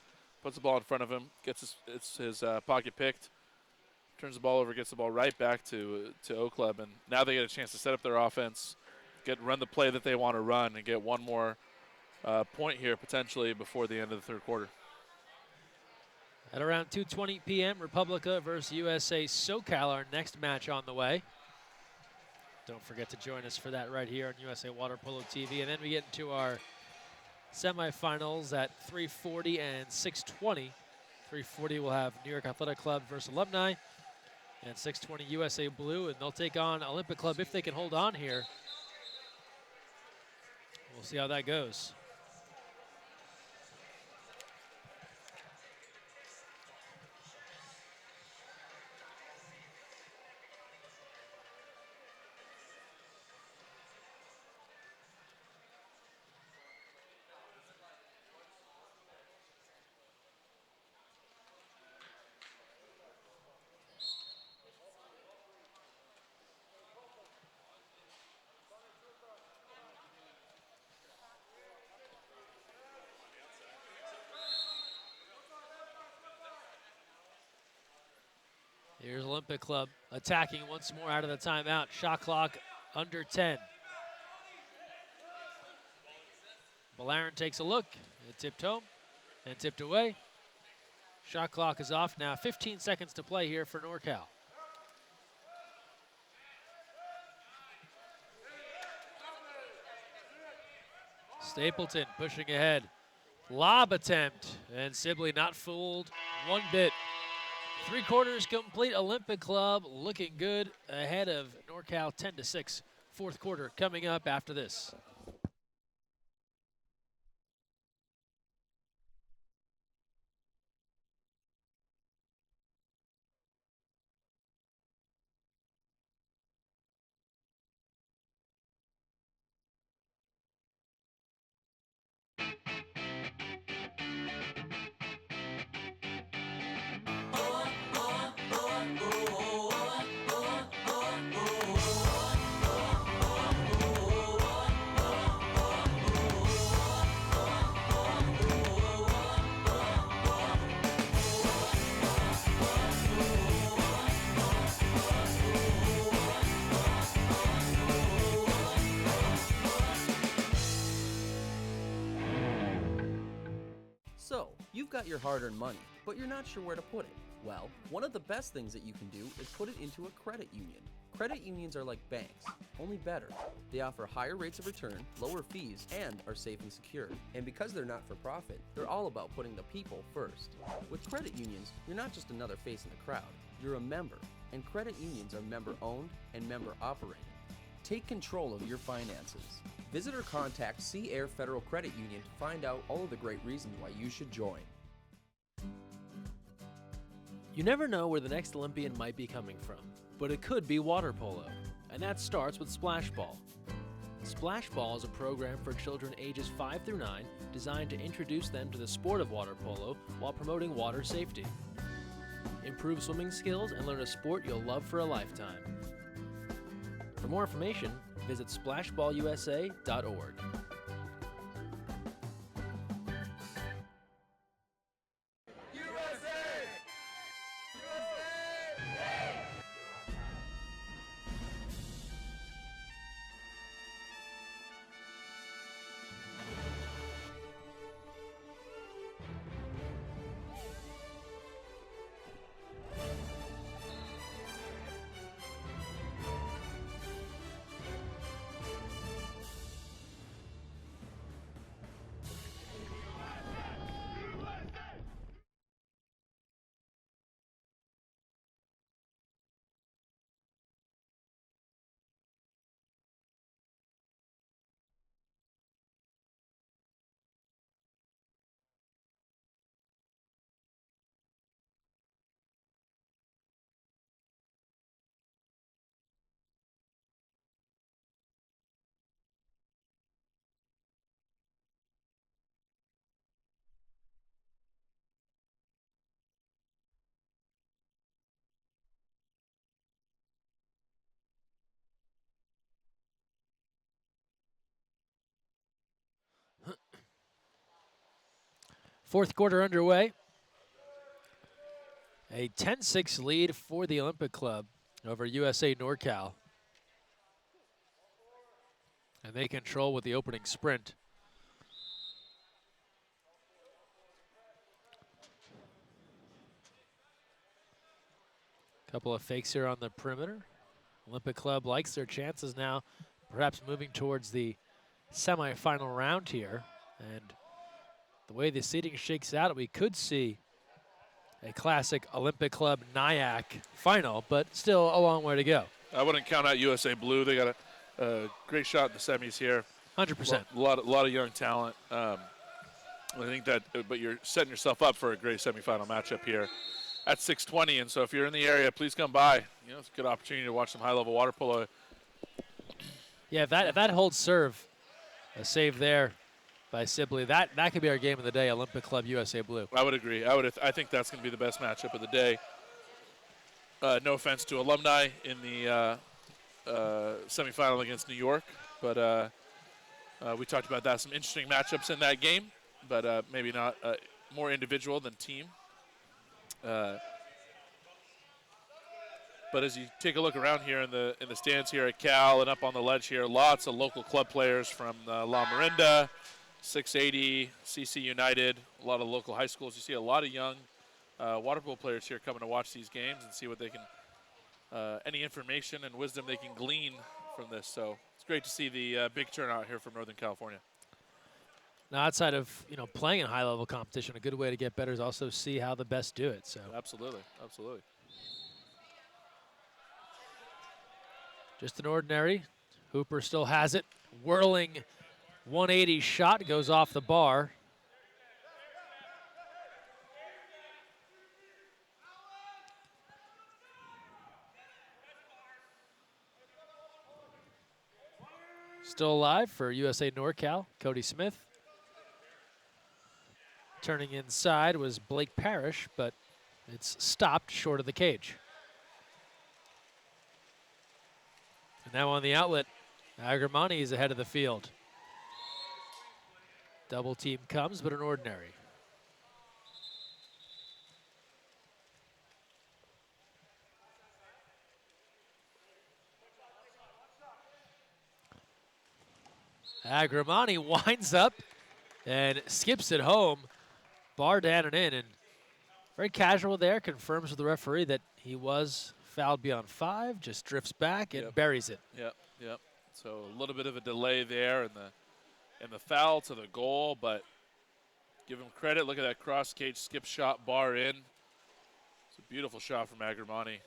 Puts the ball in front of him. Gets his pocket picked. Turns the ball over, gets the ball right back to O Club, and now they get a chance to set up their offense, run the play that they want to run, and get one more point here potentially before the end of the third quarter. At around 2:20 p.m., Republica versus USA SoCal, our next match on the way. Don't forget to join us for that right here on USA Water Polo TV. And then we get into our semifinals at 3:40 and 6:20. 3:40 we'll have New York Athletic Club versus Alumni. And 6:20 USA Blue, and they'll take on Olympic Club if they can hold on here. We'll see how that goes. Here's Olympic Club attacking once more out of the timeout. Shot clock under 10. Ballaren takes a look. It tipped home and tipped away. Shot clock is off now. 15 seconds to play here for NorCal. Stapleton pushing ahead. Lob attempt, and Sibley not fooled one bit. 3 quarters complete. Olympic Club looking good ahead of NorCal 10-6. Fourth quarter coming up after this. So, you've got your hard-earned money, but you're not sure where to put it. Well, one of the best things that you can do is put it into a credit union. Credit unions are like banks, only better. They offer higher rates of return, lower fees, and are safe and secure. And because they're not for profit, they're all about putting the people first. With credit unions, you're not just another face in the crowd, you're a member. And credit unions are member-owned and member-operated. Take control of your finances. Visit or contact Sea Air Federal Credit Union to find out all of the great reasons why you should join. You never know where the next Olympian might be coming from, but it could be water polo, and that starts with Splash Ball. Splash Ball is a program for children ages 5 through 9 designed to introduce them to the sport of water polo while promoting water safety. Improve swimming skills and learn a sport you'll love for a lifetime. For more information, visit splashballusa.org. Fourth quarter underway. A 10-6 lead for the Olympic Club over USA NORCAL. And they control with the opening sprint. Couple of fakes here on the perimeter. Olympic Club likes their chances now, perhaps moving towards the semifinal round here. And the way the seeding shakes out, we could see a classic Olympic Club Nyack final, but still a long way to go. I wouldn't count out USA Blue. They got a great shot in the semis here. 100%. A lot of young talent. I think that, but you're setting yourself up for a great semifinal matchup here at 6:20. And so if you're in the area, please come by. You know, it's a good opportunity to watch some high-level water polo. Yeah, if that holds serve, a save there by Sibley, that could be our game of the day, Olympic Club USA Blue. I would agree. I think that's going to be the best matchup of the day. No offense to Alumni in the semifinal against New York, but we talked about that. Some interesting matchups in that game, but maybe not more individual than team. But as you take a look around here in the stands here at Cal and up on the ledge here, lots of local club players from La Marinda, 680, CC United, a lot of local high schools. You see a lot of young water polo players here coming to watch these games and see what they can, any information and wisdom they can glean from this. So it's great to see the big turnout here from Northern California. Now, outside of playing in high-level competition, a good way to get better is also see how the best do it. So Absolutely. just an ordinary. Hooper still has it. Whirling 180 shot goes off the bar. Still alive for USA NorCal, Cody Smith. Turning inside was Blake Parrish, but it's stopped short of the cage. And now on the outlet, Agramani is ahead of the field. Double team comes, but an ordinary. Agramani winds up and skips it home. Bar down and in, and very casual there. Confirms with the referee that he was fouled beyond 5, just drifts back and buries it. Yep. So a little bit of a delay there in the foul to the goal, but give him credit. Look at that cross cage skip shot, bar in. It's a beautiful shot from Agramani.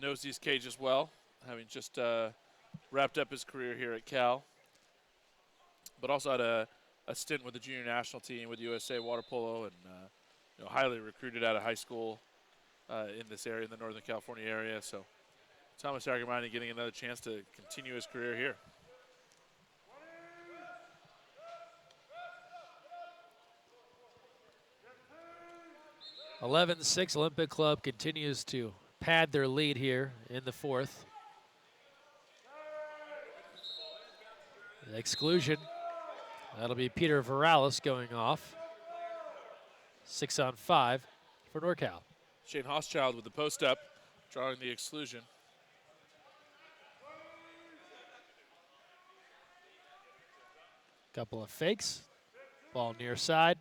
Knows these cages well, having just wrapped up his career here at Cal, but also had a stint with the junior national team with USA water polo, and highly recruited out of high school in this area, in the Northern California area. So Thomas Argamani getting another chance to continue his career here. (11-6). Olympic Club continues to pad their lead here in the fourth. The exclusion. That'll be Peter Viralis going off. 6-on-5 for NorCal. Shane Hochschild with the post up, drawing the exclusion. Couple of fakes. Ball near side.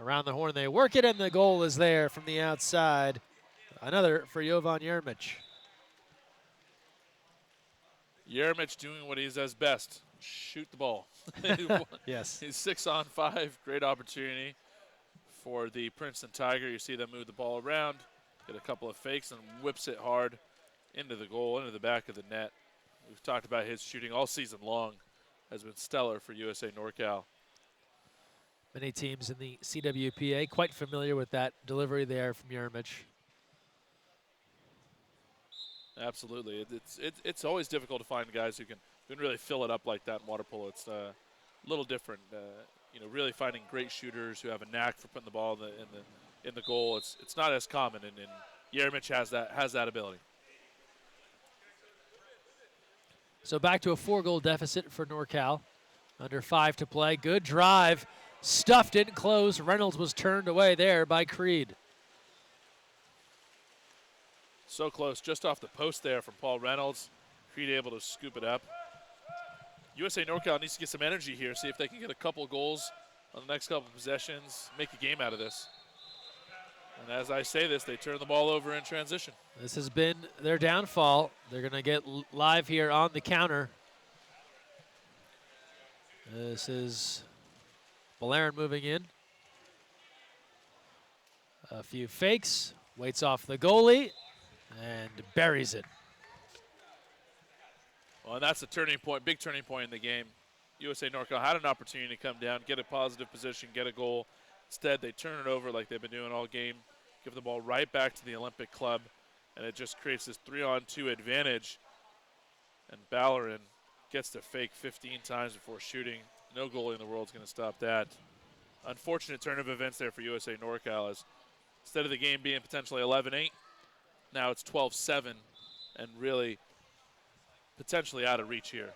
Around the horn they work it, and the goal is there from the outside. Another for Jovan Jeremic. Jeremic doing what he does best, shoot the ball. Yes. He's 6-on-5, great opportunity for the Princeton Tiger. You see them move the ball around, get a couple of fakes, and whips it hard into the goal, into the back of the net. We've talked about his shooting all season long, has been stellar for USA NorCal. Many teams in the CWPA quite familiar with that delivery there from Jeremic. Absolutely. It's always difficult to find guys who can really fill it up like that in water polo. It's a little different. Really finding great shooters who have a knack for putting the ball in the goal. It's not as common, and Jeremic has that ability. So back to a 4-goal deficit for NorCal. Under 5 to play. Good drive. Stuffed in close. Reynolds was turned away there by Creed. So close, just off the post there from Paul Reynolds. Creed able to scoop it up. USA NorCal needs to get some energy here, see if they can get a couple goals on the next couple of possessions, make a game out of this. And as I say this, they turn the ball over in transition. This has been their downfall. They're going to get live here on the counter. This is Balarin moving in. A few fakes, waits off the goalie, and buries it. Well, and that's a turning point, big turning point in the game. USA NorCal had an opportunity to come down, get a positive position, get a goal. Instead, they turn it over like they've been doing all game, give the ball right back to the Olympic Club, and it just creates this 3-on-2 advantage. And Balarin gets to fake 15 times before shooting. No goalie in the world is going to stop that. Unfortunate turn of events there for USA NorCal, as instead of the game being potentially 11-8, now it's 12-7, and really potentially out of reach here.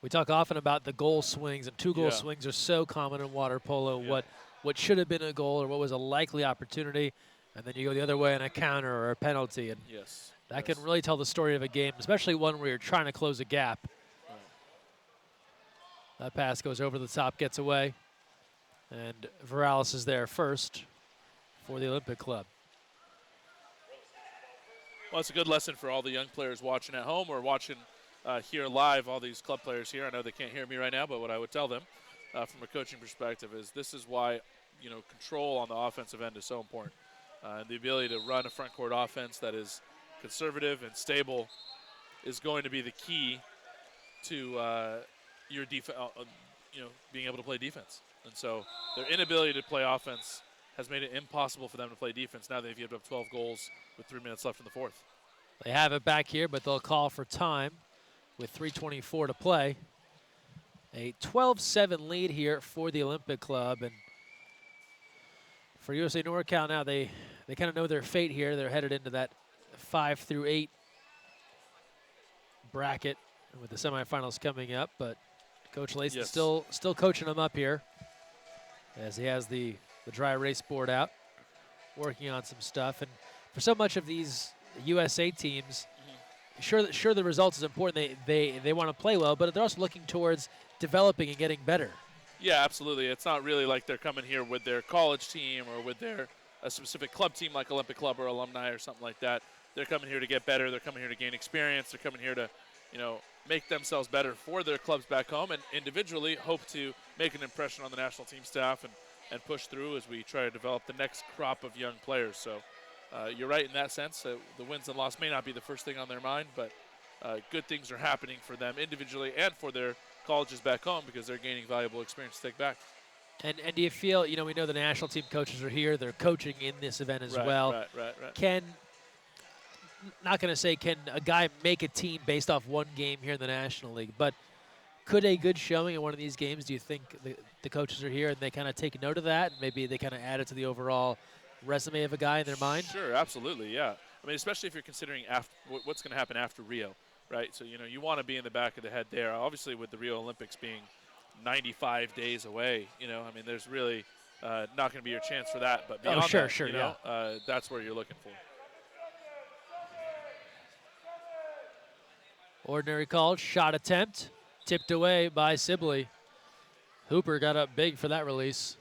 We talk often about the goal swings, and 2-goal swings are so common in water polo. Yeah. What should have been a goal or what was a likely opportunity, and then you go the other way in a counter or a penalty, and that can really tell the story of a game, especially one where you're trying to close a gap. Right. That pass goes over the top, gets away, and Viralis is there first for the Olympic Club. Well, it's a good lesson for all the young players watching at home or watching here live, all these club players here. I know they can't hear me right now, but what I would tell them from a coaching perspective is this is why, control on the offensive end is so important. The ability to run a front court offense that is conservative and stable is going to be the key to your being able to play defense. And so their inability to play offense has made it impossible for them to play defense. Now they've given up 12 goals with 3 minutes left in the fourth. They have it back here, but they'll call for time with 3:24 to play. A 12-7 lead here for the Olympic Club. And for USA NorCal now, they kind of know their fate here. They're headed into that 5 through 8 bracket with the semifinals coming up. But Coach Layson still coaching them up here as he has the dry erase board out, working on some stuff. And for so much of these USA teams, sure the results is important. They want to play well, but they're also looking towards developing and getting better. Yeah, absolutely. It's not really like they're coming here with their college team or with a specific club team like Olympic Club or alumni or something like that. They're coming here to get better. They're coming here to gain experience. They're coming here to, make themselves better for their clubs back home, and individually hope to make an impression on the national team staff and push through as we try to develop the next crop of young players. So you're right in that sense. The wins and loss may not be the first thing on their mind, but good things are happening for them individually and for their colleges back home because they're gaining valuable experience to take back. And do you feel, you know, we know the national team coaches are here. They're coaching in this event as well. Right. Can, not going to say can a guy make a team based off one game here in the National League, but could a good showing in one of these games, do you think the coaches are here and they kind of take note of that and maybe they kind of add it to the overall resume of a guy in their mind? Sure, absolutely, yeah. I mean, especially if you're considering what's going to happen after Rio, right? So, you know, you want to be in the back of the head there. Obviously, with the Rio Olympics being 95 days away, you know, I mean, there's really not going to be your chance for that. But beyond that, you know, that's where you're looking for. Ordinary call, shot attempt, tipped away by Sibley. Hooper got up big for that release.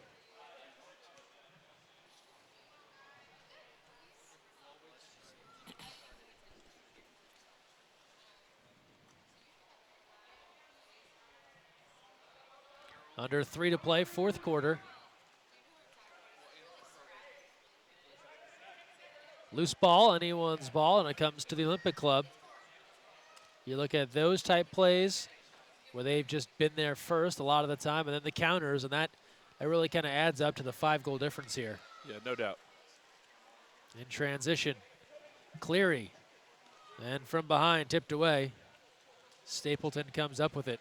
Under 3 to play, fourth quarter. Loose ball, anyone's ball, and it comes to the Olympic Club. You look at those type plays where they've just been there first a lot of the time, and then the counters, and that really kind of adds up to the 5-goal difference here. Yeah, no doubt. In transition, Cleary, and from behind, tipped away. Stapleton comes up with it.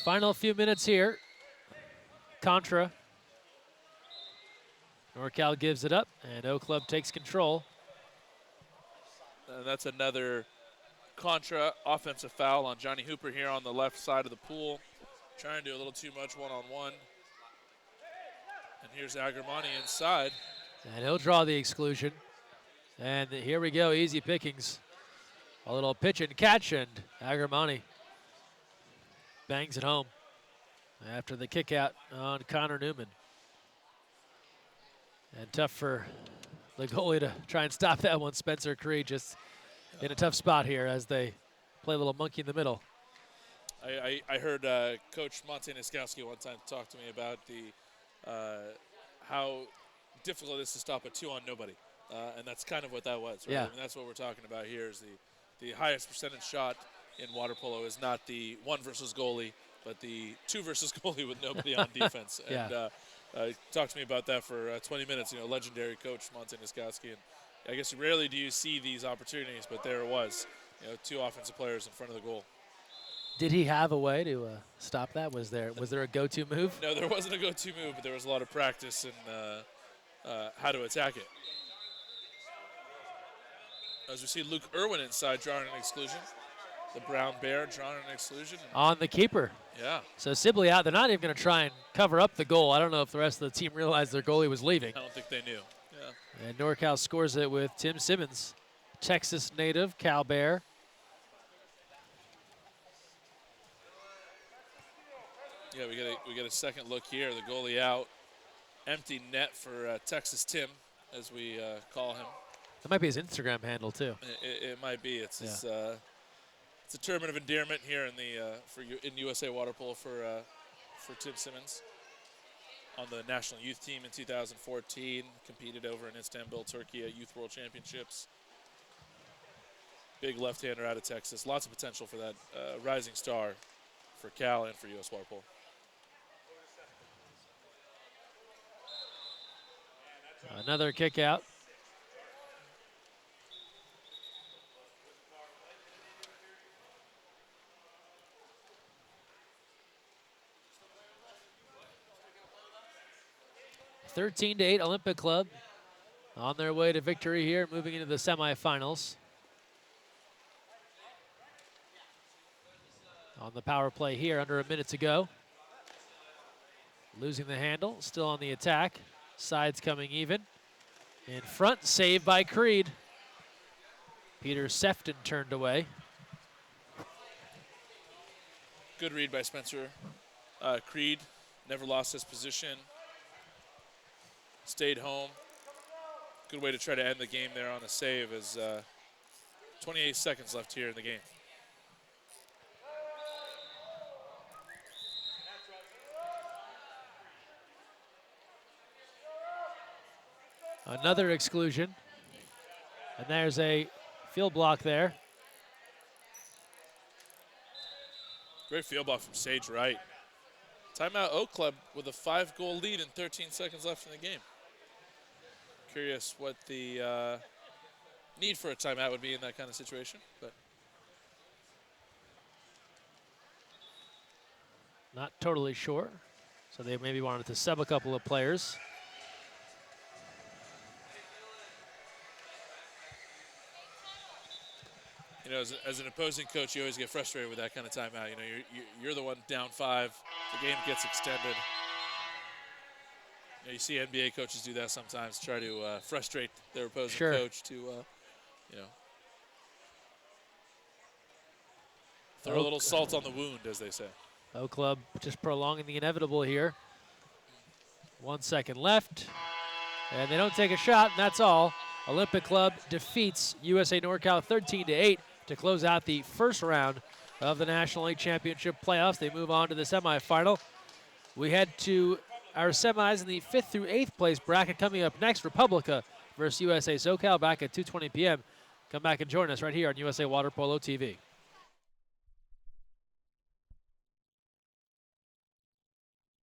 Final few minutes here. Contra. NorCal gives it up, and O Club takes control. And that's another Contra offensive foul on Johnny Hooper here on the left side of the pool. Trying to do a little too much one-on-one. And here's Agramani inside. And he'll draw the exclusion. And here we go, easy pickings. A little pitch and catch, and Agramani bangs it home after the kick out on Connor Newman. And tough for the goalie to try and stop that one. Spencer Creed just in a tough spot here as they play a little monkey in the middle. I heard Coach Monte Niskowski one time talk to me about the how difficult it is to stop a 2-on-nobody. And that's kind of what that was, right? Yeah. I mean, that's what we're talking about here is the highest percentage shot in water polo is not the 1 versus goalie, but the 2 versus goalie with nobody on defense. Yeah. And talked to me about that for 20 minutes, you know, legendary coach Monte Niskowski. And I guess rarely do you see these opportunities, but there it was, you know, 2 offensive players in front of the goal. Did he have a way to stop that? Was there a go-to move? No, there wasn't a go-to move, but there was a lot of practice in how to attack it. As we see Luke Irwin inside drawing an exclusion. The Brown Bear drawing an exclusion. On the keeper. Yeah. So Sibley out. They're not even going to try and cover up the goal. I don't know if the rest of the team realized their goalie was leaving. I don't think they knew. Yeah. And NorCal scores it with Tim Simmons, Texas native, Cal Bear. Yeah, we get a second look here. The goalie out. Empty net for Texas Tim, as we call him. That might be his Instagram handle too. It might be. It's it's a tournament of endearment here in USA Water Polo for Tim Simmons. On the national youth team in 2014, competed over in Istanbul, Turkey at Youth World Championships. Big left-hander out of Texas. Lots of potential for that rising star for Cal and for US Water Polo. Another kick out. (13-8) Olympic Club on their way to victory here, moving into the semifinals. On the power play here, under a minute to go. Losing the handle, still on the attack. Sides coming even. In front, saved by Creed. Peter Sefton turned away. Good read by Spencer Creed. Never lost his position. Stayed home. Good way to try to end the game there on a save as 28 seconds left here in the game. Another exclusion. And there's a field block there. Great field block from Sage Wright. Timeout Oak Club with a 5-goal lead and 13 seconds left in the game. Curious what the need for a timeout would be in that kind of situation, but Not totally sure. So they maybe wanted to sub a couple of players. you know, as an opposing coach, you always get frustrated with that kind of timeout. You know, you're the one down 5. The game gets extended. You know, you see NBA coaches do that sometimes, try to frustrate their opposing coach to, you know, throw a little salt on the wound, as they say. Oak Club just prolonging the inevitable here. 1 second left. And they don't take a shot, and that's all. Olympic Club defeats USA NorCal 13-8 to close out the first round of the National League Championship playoffs. They move on to the semifinal. We head to our semis in the 5th through 8th place bracket. Coming up next, Republica versus USA SoCal back at 2:20 p.m. Come back and join us right here on USA Water Polo TV.